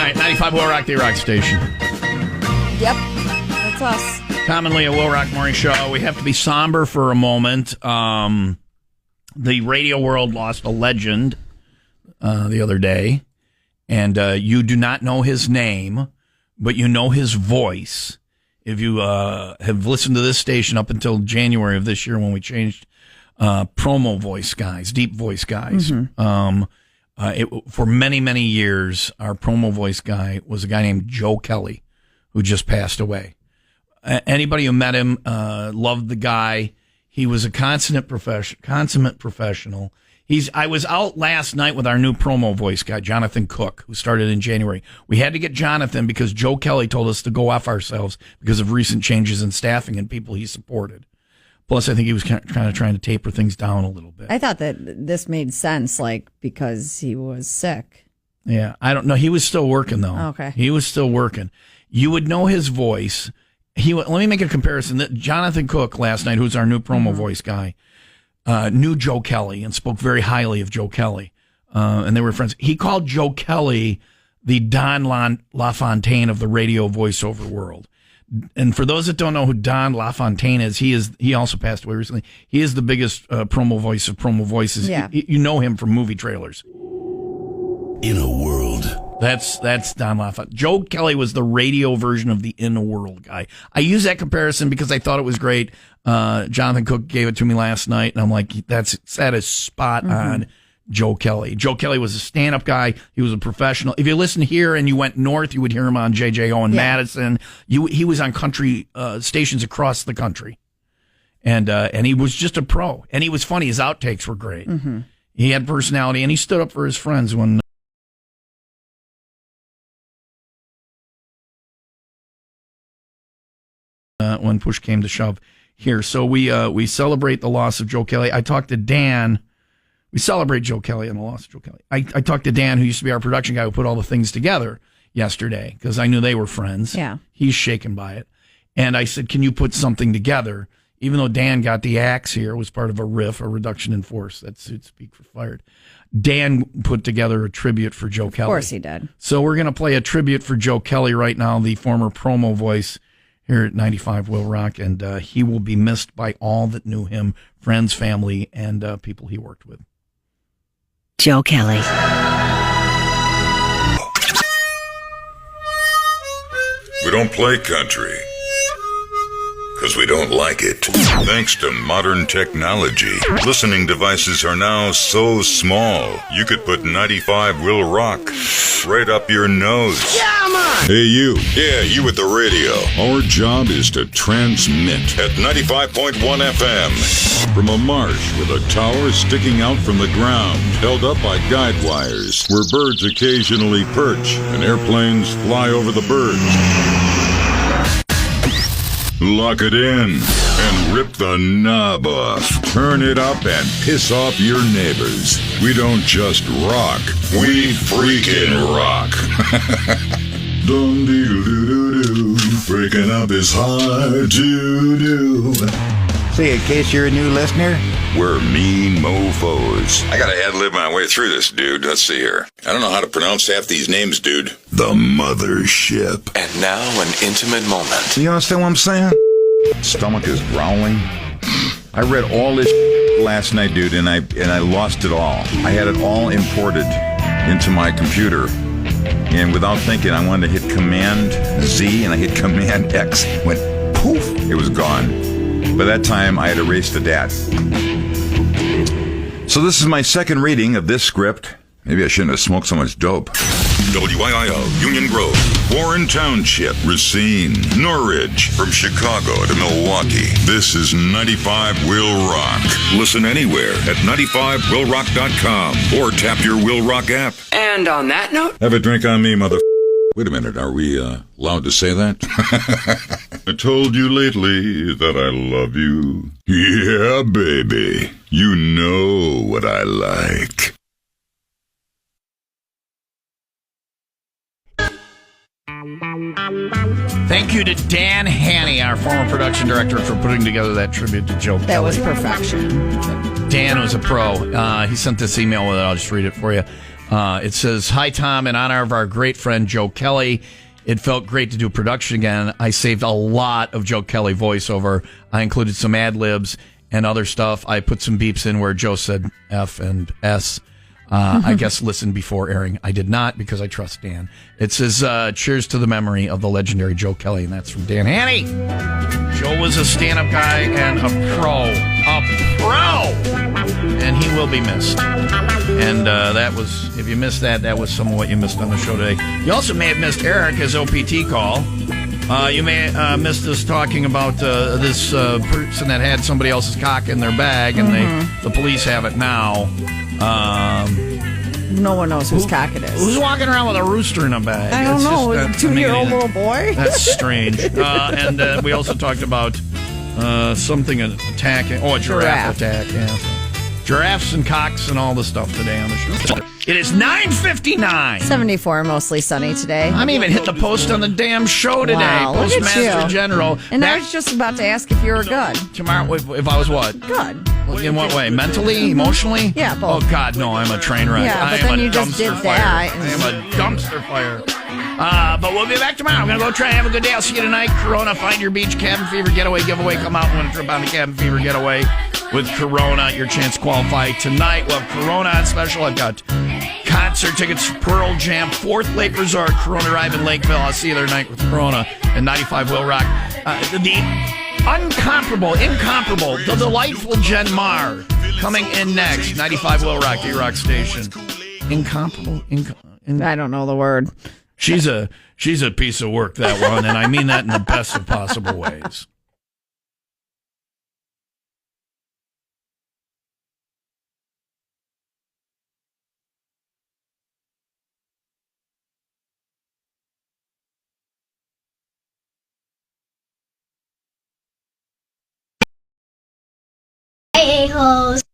right, 95 Will Rock, the Rock Station. Yep, that's us. Commonly a Will Rock Morning Show. We have to be somber for a moment. The radio world lost a legend the other day, and you do not know his name, but you know his voice. If you have listened to this station up until January of this year when we changed promo voice guys, deep voice guys, for many, many years, our promo voice guy was a guy named Joe Kelly, who just passed away. Anybody who met him loved the guy. He was a consummate professional. I was out last night with our new promo voice guy, Jonathan Cook, who started in January. We had to get Jonathan because Joe Kelly told us to go off ourselves because of recent changes in staffing and people he supported. Plus, I think he was kind of trying to taper things down a little bit. I thought that this made sense, because he was sick. Yeah, I don't know. He was still working, though. Okay. He was still working. You would know his voice. Let me make a comparison. Jonathan Cook last night, who's our new promo voice guy, knew Joe Kelly and spoke very highly of Joe Kelly. And they were friends. He called Joe Kelly the Don LaFontaine of the radio voiceover world. And for those that don't know who Don LaFontaine is, he also passed away recently. He is the biggest promo voice of promo voices. Yeah. You know him from movie trailers. In a world. That's Don LaFontaine. Joe Kelly was the radio version of the In a World guy. I use that comparison because I thought it was great. Jonathan Cook gave it to me last night, and I'm like, that is spot on Joe Kelly. Joe Kelly was a stand-up guy. He was a professional. If you listen here and you went north, you would hear him on JJO and Madison. He was on country stations across the country. And he was just a pro. And he was funny. His outtakes were great. Mm-hmm. He had personality, and he stood up for his friends when push came to shove here. So we celebrate the loss of Joe Kelly. I talked to Dan. We celebrate Joe Kelly and the loss of Joe Kelly. I talked to Dan, who used to be our production guy, who put all the things together yesterday, because I knew they were friends. Yeah. He's shaken by it. And I said, can you put something together? Even though Dan got the axe here, was part of a RIF, a reduction in force. That's speak for fired. Dan put together a tribute for Joe Kelly. Of course he did. So we're going to play a tribute for Joe Kelly right now, the former promo voice here at 95 Will Rock, and he will be missed by all that knew him, friends, family, and people he worked with. Joe Kelly. We don't play country because we don't like it. Thanks to modern technology, listening devices are now so small, you could put 95 Will Rock right up your nose. Yeah, man! Hey, you. Yeah, you with the radio. Our job is to transmit at 95.1 FM. From a marsh with a tower sticking out from the ground, held up by guide wires, where birds occasionally perch and airplanes fly over the birds. Lock it in and rip the knob off. Turn it up and piss off your neighbors. We don't just rock, we freaking rock. Dum-dee-doo-doo-doo-doo. Breaking up is hard to do. See, in case you're a new listener, We're mean mofos. I gotta ad-lib my way through this, dude. Let's see here. I don't know how to pronounce half these names, dude. The Mothership. And now an intimate moment. you understand what I'm saying? Stomach is growling. I read all this last night, dude, and I lost it all. I had it all imported into my computer, and without thinking, I wanted to hit Command Z, and I hit Command X. Went poof, it was gone. By that time, I had erased the data. So this is my second reading of this script. Maybe I shouldn't have smoked so much dope. WIIO, Union Grove, Warren Township, Racine, Norridge, from Chicago to Milwaukee. This is 95 Will Rock. Listen anywhere at 95willrock.com or tap your Will Rock app. And on that note, Have a drink on me, mother... Wait a minute, are we allowed to say that? I told you lately that I love you. Yeah, baby. You know what I like. Thank you to Dan Hanni, our former production director, for putting together that tribute to Joe Kelly. That was perfection. Dan was a pro. He sent this email with it. I'll just read it for you. It says, "Hi, Tom. In honor of our great friend Joe Kelly, it felt great to do production again. I saved a lot of Joe Kelly voiceover. I included some ad-libs and other stuff. I put some beeps in where Joe said F and S. I guess listen before airing. I did not because I trust Dan." It says, "Cheers to the memory of the legendary Joe Kelly," and that's from Dan Hanni. Joe was a stand-up guy and a pro, and he will be missed. And that was, if you missed that, that was some of what you missed on the show today. You also may have missed Eric's OPT call. You may have missed us talking about this person that had somebody else's cock in their bag, and the police have it now. No one knows whose cock it is. Who's walking around with a rooster in a bag? I don't know. A 2-year-old little boy? That's strange. And we also talked about something attacking. Oh, a giraffe attack. Yeah. So. Giraffes and cocks and all the stuff today on the show. It is 9:59. 74, mostly sunny today. I'm even hit the post on the damn show today. Wow, look at Postmaster you. General. And I was just about to ask if you were good. Tomorrow, if I was what? Good. In what way? Mentally? Emotionally? Yeah, both. Oh, God, no, I'm a train wreck. Yeah, I but am then a you just dumpster did fire. that. I am a dumpster fire. But we'll be back tomorrow. I'm going to go try and have a good day. I'll see you tonight. Corona, Find Your Beach, Cabin Fever Getaway giveaway. Come out and win a trip on the Cabin Fever Getaway with Corona. Your chance to qualify tonight. We'll have Corona on special. I've got concert tickets, Pearl Jam, 4th Lake Resort, Corona Drive in Lakeville. I'll see you there tonight with Corona and 95 Will Rock. The incomparable, the delightful Jen Marr coming in next. 95 Will Rock, D-Rock Station. Incomparable. I don't know the word. She's a piece of work, that one, and I mean that in the best of possible ways. A-holes.